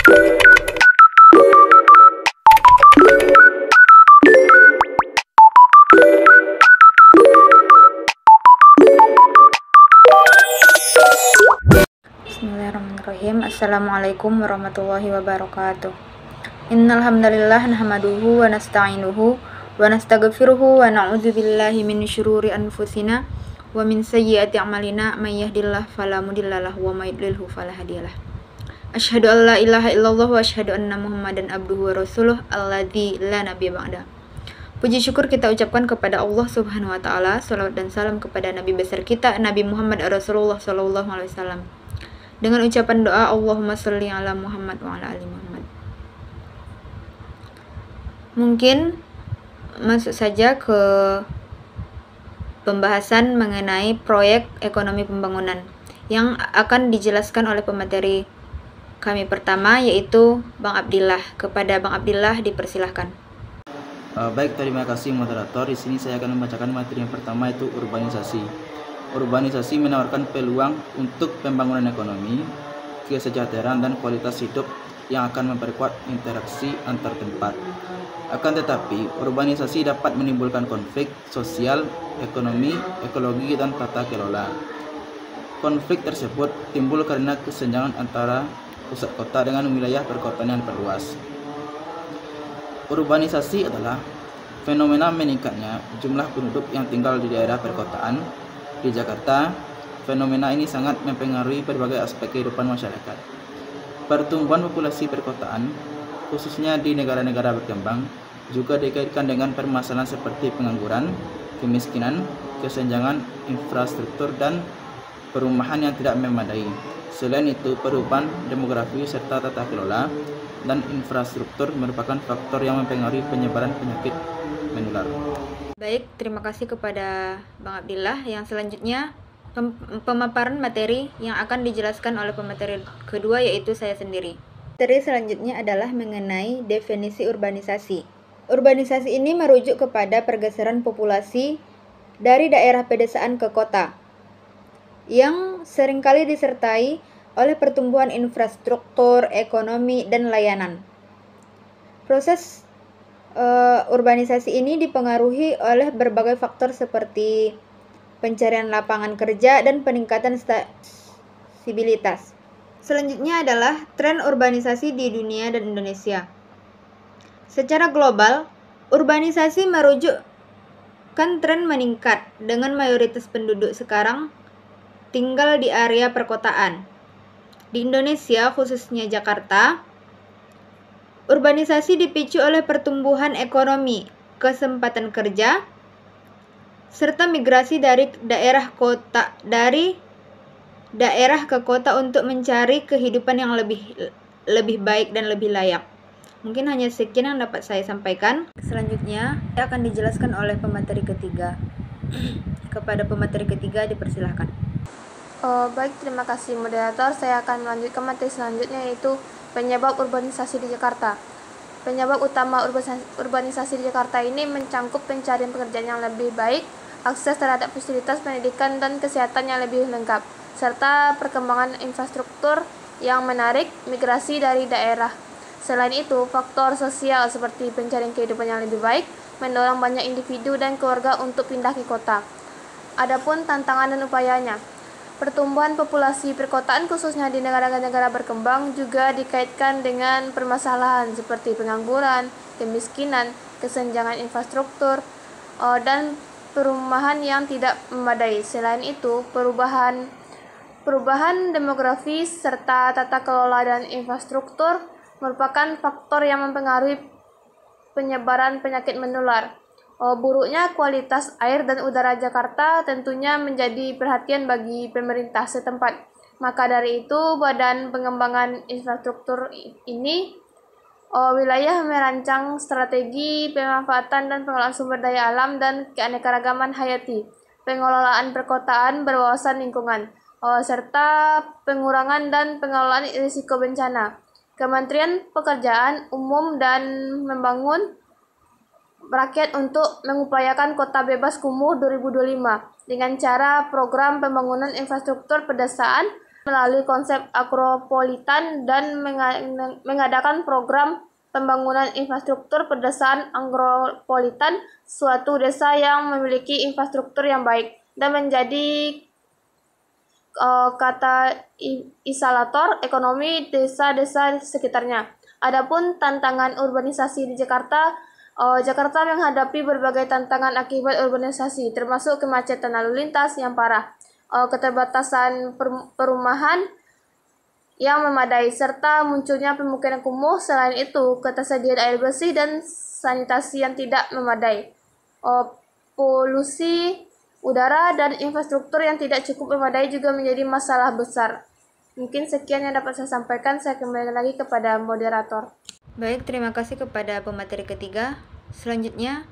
Bismillahirrahmanirrahim. Assalamualaikum warahmatullahi wabarakatuh. Innal hamdalillah nahmaduhu wa nasta'inuhu wa nastaghfiruhu wa na'udzu billahi min syururi anfusina wa min sayyiati a'malina may yahdihillahu fala mudhillalah wa may yudlilhu fala hadiyalah. Asyhadu an la ilaha illallah wa asyhadu anna Muhammadan abduhu wa rasuluh alladzi la nabiyya ba'da. Puji syukur kita ucapkan kepada Allah Subhanahu wa taala, salawat dan salam kepada nabi besar kita Nabi Muhammad Rasulullah sallallahu alaihi wasallam. Dengan ucapan doa Allahumma sholli ala Muhammad wa ala ali Muhammad. Mungkin masuk saja ke pembahasan mengenai proyek ekonomi pembangunan yang akan dijelaskan oleh pemateri kami pertama, yaitu Bang Abdillah. Kepada Bang Abdillah dipersilahkan. Baik, terima kasih moderator. Di sini saya akan membacakan materi yang pertama, yaitu urbanisasi. Urbanisasi menawarkan peluang untuk pembangunan ekonomi, kesejahteraan dan kualitas hidup yang akan memperkuat interaksi antar tempat. Akan tetapi, urbanisasi dapat menimbulkan konflik sosial, ekonomi, ekologi dan tata kelola. Konflik tersebut timbul karena kesenjangan antara pusat kota dengan wilayah perkotaan yang perluas. Urbanisasi adalah fenomena meningkatnya jumlah penduduk yang tinggal di daerah perkotaan. Di Jakarta, fenomena ini sangat mempengaruhi berbagai aspek kehidupan masyarakat. Pertumbuhan populasi perkotaan, khususnya di negara-negara berkembang, juga dikaitkan dengan permasalahan seperti pengangguran, kemiskinan, kesenjangan infrastruktur, dan perumahan yang tidak memadai. Selain itu, perubahan demografi serta tata kelola dan infrastruktur merupakan faktor yang mempengaruhi penyebaran penyakit menular. Baik, terima kasih kepada Bang Abdillah. Yang selanjutnya pemaparan materi yang akan dijelaskan oleh pemateri kedua, yaitu saya sendiri. Materi selanjutnya adalah mengenai definisi urbanisasi. Urbanisasi ini merujuk kepada pergeseran populasi dari daerah pedesaan ke kota yang seringkali disertai oleh pertumbuhan infrastruktur, ekonomi, dan layanan. Proses urbanisasi ini dipengaruhi oleh berbagai faktor seperti pencarian lapangan kerja dan peningkatan stabilitas. Selanjutnya adalah tren urbanisasi di dunia dan Indonesia. Secara global, urbanisasi merujukkan tren meningkat dengan mayoritas penduduk sekarang tinggal di area perkotaan. Di Indonesia, khususnya Jakarta, urbanisasi dipicu oleh pertumbuhan ekonomi, kesempatan kerja, serta migrasi dari daerah ke kota untuk mencari kehidupan yang lebih baik dan lebih layak. Mungkin hanya sekian yang dapat saya sampaikan. Selanjutnya, akan dijelaskan oleh pemateri ketiga. Kepada pemateri ketiga dipersilahkan. Baik, terima kasih moderator. Saya akan melanjutkan materi selanjutnya, yaitu penyebab urbanisasi di Jakarta. Penyebab utama urbanisasi di Jakarta ini mencangkup pencarian pekerjaan yang lebih baik, akses terhadap fasilitas pendidikan dan kesehatan yang lebih lengkap, serta perkembangan infrastruktur yang menarik migrasi dari daerah. Selain itu, faktor sosial seperti pencarian kehidupan yang lebih baik mendorong banyak individu dan keluarga untuk pindah ke kota. Adapun tantangan dan upayanya, pertumbuhan populasi perkotaan khususnya di negara-negara berkembang juga dikaitkan dengan permasalahan seperti pengangguran, kemiskinan, kesenjangan infrastruktur, dan perumahan yang tidak memadai. Selain itu, perubahan demografi serta tata kelola dan infrastruktur merupakan faktor yang mempengaruhi penyebaran penyakit menular. Buruknya kualitas air dan udara Jakarta tentunya menjadi perhatian bagi pemerintah setempat. Maka dari itu, Badan Pengembangan Infrastruktur ini wilayah merancang strategi pemanfaatan dan pengelolaan sumber daya alam dan keanekaragaman hayati, pengelolaan perkotaan berwawasan lingkungan, serta pengurangan dan pengelolaan risiko bencana. Kementerian Pekerjaan Umum dan Membangun rakyat untuk mengupayakan kota bebas kumuh 2025 dengan cara program pembangunan infrastruktur pedesaan melalui konsep agropolitan dan mengadakan program pembangunan infrastruktur pedesaan agropolitan, suatu desa yang memiliki infrastruktur yang baik dan menjadi katalisator ekonomi desa-desa sekitarnya. Adapun tantangan urbanisasi di Jakarta, Jakarta menghadapi berbagai tantangan akibat urbanisasi, termasuk kemacetan lalu lintas yang parah, keterbatasan perumahan yang memadai, serta munculnya pemukiman kumuh. Selain itu, ketersediaan air bersih dan sanitasi yang tidak memadai, polusi udara dan infrastruktur yang tidak cukup memadai juga menjadi masalah besar. Mungkin sekian yang dapat saya sampaikan. Saya kembali lagi kepada moderator. Baik, terima kasih kepada pemateri ketiga. Selanjutnya,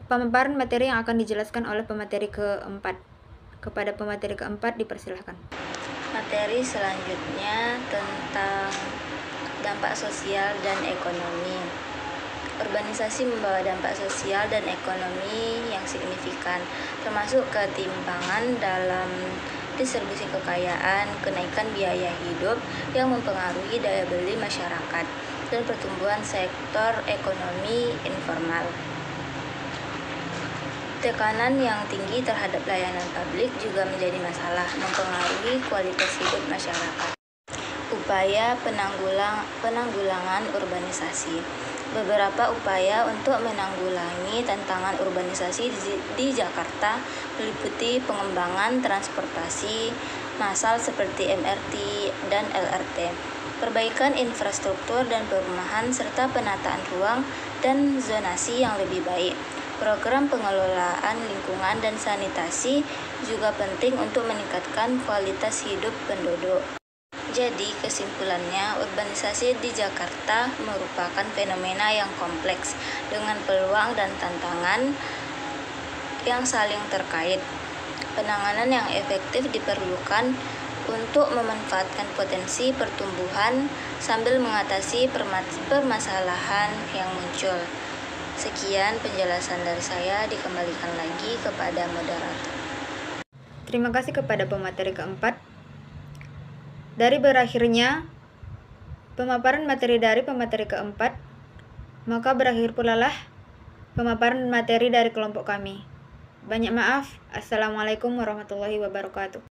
pemaparan materi yang akan dijelaskan oleh pemateri keempat. Kepada pemateri keempat dipersilahkan. Materi selanjutnya tentang dampak sosial dan ekonomi. Urbanisasi membawa dampak sosial dan ekonomi yang signifikan, termasuk ketimpangan dalam distribusi kekayaan, kenaikan biaya hidup yang mempengaruhi daya beli masyarakat, dan pertumbuhan sektor ekonomi informal. Tekanan yang tinggi terhadap layanan publik juga menjadi masalah, mempengaruhi kualitas hidup masyarakat. Upaya penanggulangan urbanisasi. Beberapa upaya untuk menanggulangi tantangan urbanisasi di Jakarta meliputi pengembangan transportasi massal seperti MRT dan LRT, perbaikan infrastruktur dan perumahan, serta penataan ruang dan zonasi yang lebih baik. Program pengelolaan lingkungan dan sanitasi juga penting untuk meningkatkan kualitas hidup penduduk. Jadi, kesimpulannya, urbanisasi di Jakarta merupakan fenomena yang kompleks dengan peluang dan tantangan yang saling terkait. Penanganan yang efektif diperlukan untuk memanfaatkan potensi pertumbuhan sambil mengatasi permasalahan yang muncul. Sekian penjelasan dari saya, dikembalikan lagi kepada moderator. Terima kasih kepada pemateri keempat. Dari berakhirnya pemaparan materi dari pemateri keempat, maka berakhir pula lah pemaparan materi dari kelompok kami. Banyak maaf. Assalamualaikum warahmatullahi wabarakatuh.